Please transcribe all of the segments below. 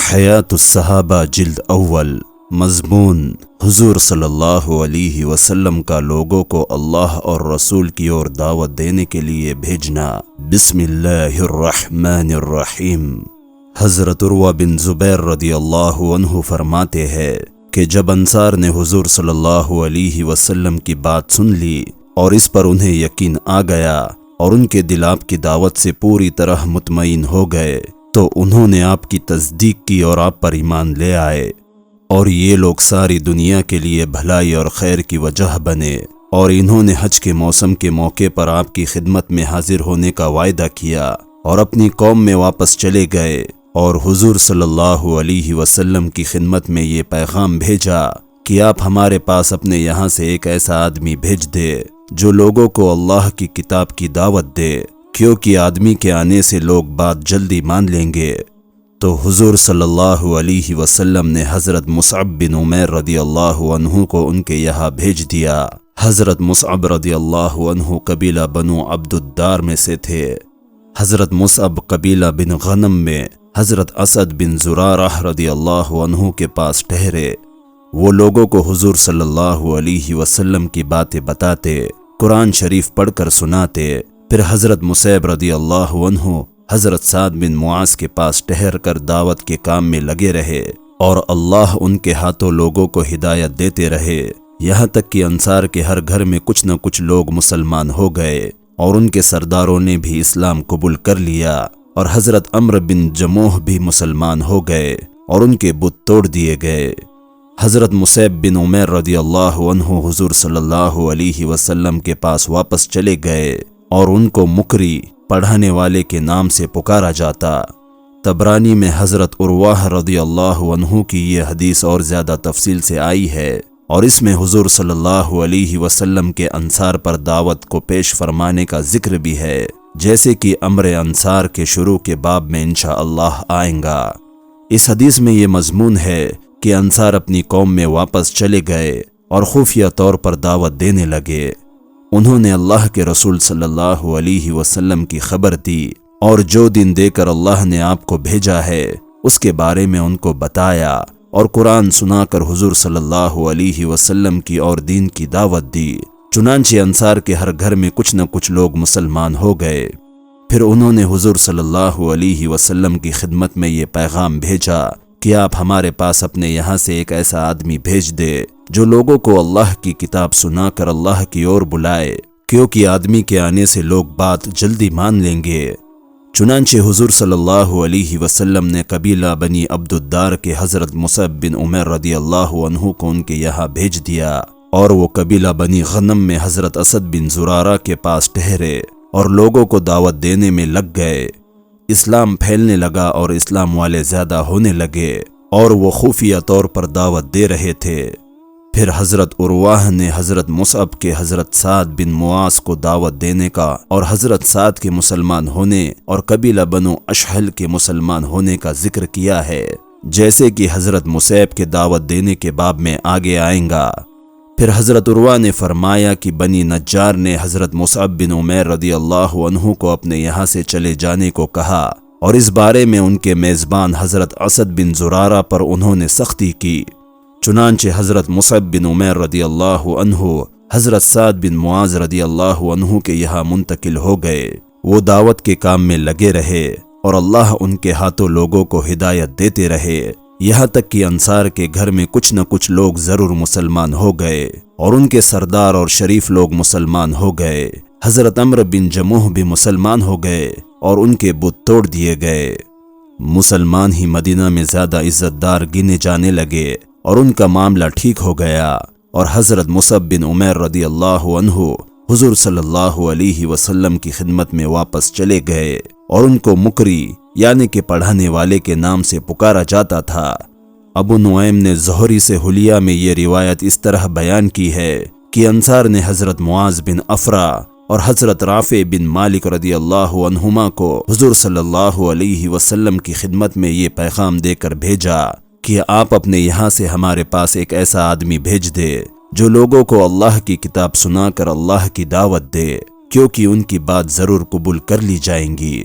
حیات الصحابہ جلد اول۔ مضمون: حضور صلی اللہ علیہ وسلم کا لوگوں کو اللہ اور رسول کی اور دعوت دینے کے لیے بھیجنا۔ بسم اللہ الرحمن الرحیم۔ حضرت عروہ بن زبیر رضی اللہ عنہ فرماتے ہیں کہ جب انصار نے حضور صلی اللہ علیہ وسلم کی بات سن لی اور اس پر انہیں یقین آ گیا اور ان کے دل آپ کی دعوت سے پوری طرح مطمئن ہو گئے تو انہوں نے آپ کی تصدیق کی اور آپ پر ایمان لے آئے، اور یہ لوگ ساری دنیا کے لیے بھلائی اور خیر کی وجہ بنے، اور انہوں نے حج کے موسم کے موقع پر آپ کی خدمت میں حاضر ہونے کا وعدہ کیا اور اپنی قوم میں واپس چلے گئے، اور حضور صلی اللہ علیہ وسلم کی خدمت میں یہ پیغام بھیجا کہ آپ ہمارے پاس اپنے یہاں سے ایک ایسا آدمی بھیج دے جو لوگوں کو اللہ کی کتاب کی دعوت دے، کیونکہ آدمی کے آنے سے لوگ بات جلدی مان لیں گے۔ تو حضور صلی اللہ علیہ وسلم نے حضرت مصعب بن عمیر رضی اللہ عنہ کو ان کے یہاں بھیج دیا۔ حضرت مصعب رضی اللہ عنہ قبیلہ بنو عبد الدار میں سے تھے۔ حضرت مصعب قبیلہ بن غنم میں حضرت اسد بن زرارہ رضی اللہ عنہ کے پاس ٹھہرے۔ وہ لوگوں کو حضور صلی اللہ علیہ وسلم کی باتیں بتاتے، قرآن شریف پڑھ کر سناتے۔ پھر حضرت مصعب رضی اللہ عنہ حضرت سعد بن معاذ کے پاس ٹھہر کر دعوت کے کام میں لگے رہے، اور اللہ ان کے ہاتھوں لوگوں کو ہدایت دیتے رہے، یہاں تک کہ انصار کے ہر گھر میں کچھ نہ کچھ لوگ مسلمان ہو گئے، اور ان کے سرداروں نے بھی اسلام قبول کر لیا، اور حضرت عمرو بن جموح بھی مسلمان ہو گئے اور ان کے بت توڑ دیے گئے۔ حضرت مصعب بن عمیر رضی اللہ عنہ حضور صلی اللہ علیہ وسلم کے پاس واپس چلے گئے، اور ان کو مکری پڑھانے والے کے نام سے پکارا جاتا۔ طبرانی میں حضرت عروہ رضی اللہ عنہ کی یہ حدیث اور زیادہ تفصیل سے آئی ہے، اور اس میں حضور صلی اللہ علیہ وسلم کے انصار پر دعوت کو پیش فرمانے کا ذکر بھی ہے، جیسے کہ امر انصار کے شروع کے باب میں انشاءاللہ آئیں گا۔ اس حدیث میں یہ مضمون ہے کہ انصار اپنی قوم میں واپس چلے گئے اور خفیہ طور پر دعوت دینے لگے۔ انہوں نے اللہ کے رسول صلی اللہ علیہ وسلم کی خبر دی، اور جو دن دے کر اللہ نے آپ کو بھیجا ہے اس کے بارے میں ان کو بتایا، اور قرآن سنا کر حضور صلی اللہ علیہ وسلم کی اور دین کی دعوت دی۔ چنانچہ انصار کے ہر گھر میں کچھ نہ کچھ لوگ مسلمان ہو گئے۔ پھر انہوں نے حضور صلی اللہ علیہ وسلم کی خدمت میں یہ پیغام بھیجا کہ آپ ہمارے پاس اپنے یہاں سے ایک ایسا آدمی بھیج دے جو لوگوں کو اللہ کی کتاب سنا کر اللہ کی اور بلائے، کیونکہ آدمی کے آنے سے لوگ بات جلدی مان لیں گے۔ چنانچہ حضور صلی اللہ علیہ وسلم نے قبیلہ بنی عبد الدار کے حضرت مصعب بن عمیر رضی اللہ عنہ کو ان کے یہاں بھیج دیا، اور وہ قبیلہ بنی غنم میں حضرت اسد بن زرارہ کے پاس ٹھہرے اور لوگوں کو دعوت دینے میں لگ گئے۔ اسلام پھیلنے لگا اور اسلام والے زیادہ ہونے لگے، اور وہ خفیہ طور پر دعوت دے رہے تھے۔ پھر حضرت عروہ نے حضرت مصعب کے حضرت سعد بن معاذ کو دعوت دینے کا اور حضرت سعد کے مسلمان ہونے اور قبیلہ بنو اشہل کے مسلمان ہونے کا ذکر کیا ہے، جیسے کہ حضرت مصعب کے دعوت دینے کے باب میں آگے آئیں گا۔ پھر حضرت عروہ نے فرمایا کہ بنی نجار نے حضرت مصعب بن عمیر رضی اللہ عنہ کو اپنے یہاں سے چلے جانے کو کہا، اور اس بارے میں ان کے میزبان حضرت اسد بن زرارہ پر انہوں نے سختی کی۔ چنانچہ حضرت مصعب بن عمیر رضی اللہ عنہ حضرت سعد بن معاذ رضی اللہ عنہ کے یہاں منتقل ہو گئے۔ وہ دعوت کے کام میں لگے رہے، اور اللہ ان کے ہاتھوں لوگوں کو ہدایت دیتے رہے، یہاں تک کہ انصار کے گھر میں کچھ نہ کچھ لوگ ضرور مسلمان ہو گئے، اور ان کے سردار اور شریف لوگ مسلمان ہو گئے۔ حضرت عمرو بن جموح بھی مسلمان ہو گئے، اور ان کے بت توڑ دیے گئے۔ مسلمان ہی مدینہ میں زیادہ عزت دار گنے جانے لگے، اور ان کا معاملہ ٹھیک ہو گیا، اور حضرت مصعب بن عمیر رضی اللہ عنہ حضور صلی اللہ علیہ وسلم کی خدمت میں واپس چلے گئے، اور ان کو مکری یعنی کہ پڑھانے والے کے نام سے پکارا جاتا تھا۔ ابو نعیم نے زہری سے حلیہ میں یہ روایت اس طرح بیان کی ہے کہ انصار نے حضرت معاذ بن افرا اور حضرت رافع بن مالک رضی اللہ عنہما کو حضور صلی اللہ علیہ وسلم کی خدمت میں یہ پیغام دے کر بھیجا کہ آپ اپنے یہاں سے ہمارے پاس ایک ایسا آدمی بھیج دے جو لوگوں کو اللہ کی کتاب سنا کر اللہ کی دعوت دے، کیونکہ ان کی بات ضرور قبول کر لی جائیں گی۔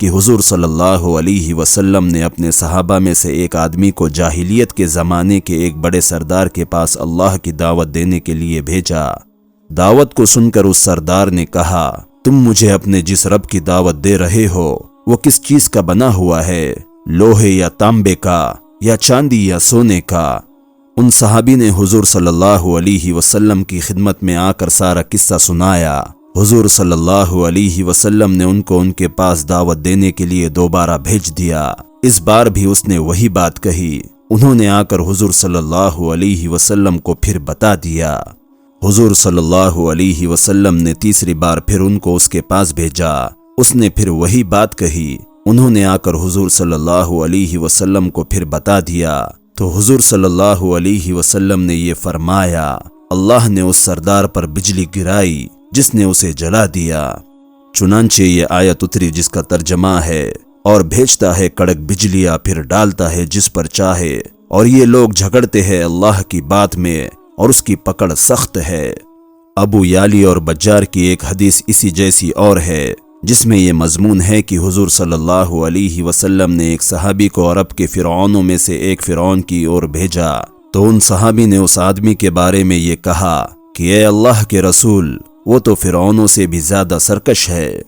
کہ حضور صلی اللہ علیہ وسلم نے اپنے صحابہ میں سے ایک آدمی کو جاہلیت کے زمانے کے ایک بڑے سردار کے پاس اللہ کی دعوت دینے کے لیے بھیجا۔ دعوت کو سن کر اس سردار نے کہا، تم مجھے اپنے جس رب کی دعوت دے رہے ہو وہ کس چیز کا بنا ہوا ہے، لوہے یا تانبے کا یا چاندی یا سونے کا؟ ان صحابی نے حضور صلی اللہ علیہ وسلم کی خدمت میں آ کر سارا قصہ سنایا۔ حضور صلی اللہ علیہ وسلم نے ان کو ان کے پاس دعوت دینے کے لیے دوبارہ بھیج دیا۔ اس بار بھی اس نے وہی بات کہی۔ انہوں نے آ کر حضور صلی اللہ علیہ وسلم کو پھر بتا دیا۔ حضور صلی اللہ علیہ وسلم نے تیسری بار پھر ان کو اس کے پاس بھیجا۔ اس نے پھر وہی بات کہی۔ انہوں نے آ کر حضور صلی اللہ علیہ وسلم کو پھر بتا دیا تو حضور صلی اللہ علیہ وسلم نے یہ فرمایا، اللہ نے اس سردار پر بجلی گرائی جس نے اسے جلا دیا۔ چنانچہ یہ آیت اتری جس کا ترجمہ ہے، اور بھیجتا ہے کڑک بجلیاں پھر ڈالتا ہے جس پر چاہے، اور یہ لوگ جھگڑتے ہیں اللہ کی بات میں اور اس کی پکڑ سخت ہے۔ ابو یالی اور بجار کی ایک حدیث اسی جیسی اور ہے جس میں یہ مضمون ہے کہ حضور صلی اللہ علیہ وسلم نے ایک صحابی کو عرب کے فرعونوں میں سے ایک فرعون کی اور بھیجا تو ان صحابی نے اس آدمی کے بارے میں یہ کہا کہ اے اللہ کے رسول، وہ تو فرعونوں سے بھی زیادہ سرکش ہے۔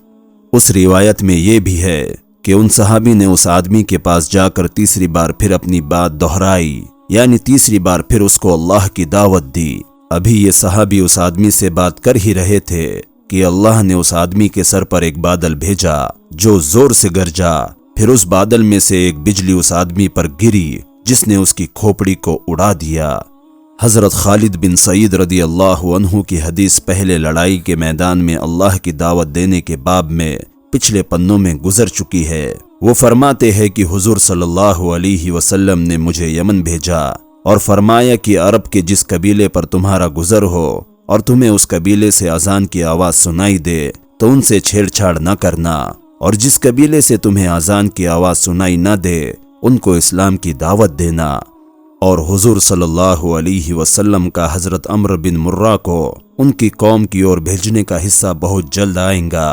اس روایت میں یہ بھی ہے کہ ان صحابی نے اس آدمی کے پاس جا کر تیسری بار پھر اپنی بات دہرائی، یعنی تیسری بار پھر اس کو اللہ کی دعوت دی۔ ابھی یہ صحابی اس آدمی سے بات کر ہی رہے تھے کہ اللہ نے اس آدمی کے سر پر ایک بادل بھیجا جو زور سے گرجا، پھر اس بادل میں سے ایک بجلی اس آدمی پر گری جس نے اس کی کھوپڑی کو اڑا دیا۔ حضرت خالد بن سعید رضی اللہ عنہ کی حدیث پہلے لڑائی کے میدان میں اللہ کی دعوت دینے کے باب میں پچھلے پنوں میں گزر چکی ہے۔ وہ فرماتے ہیں کہ حضور صلی اللہ علیہ وسلم نے مجھے یمن بھیجا اور فرمایا کہ عرب کے جس قبیلے پر تمہارا گزر ہو اور تمہیں اس قبیلے سے اذان کی آواز سنائی دے تو ان سے چھیڑ چھاڑ نہ کرنا، اور جس قبیلے سے تمہیں اذان کی آواز سنائی نہ دے ان کو اسلام کی دعوت دینا۔ اور حضور صلی اللہ علیہ وسلم کا حضرت عمرو بن مرہ کو ان کی قوم کی اور بھیجنے کا حصہ بہت جلد آئیں گا۔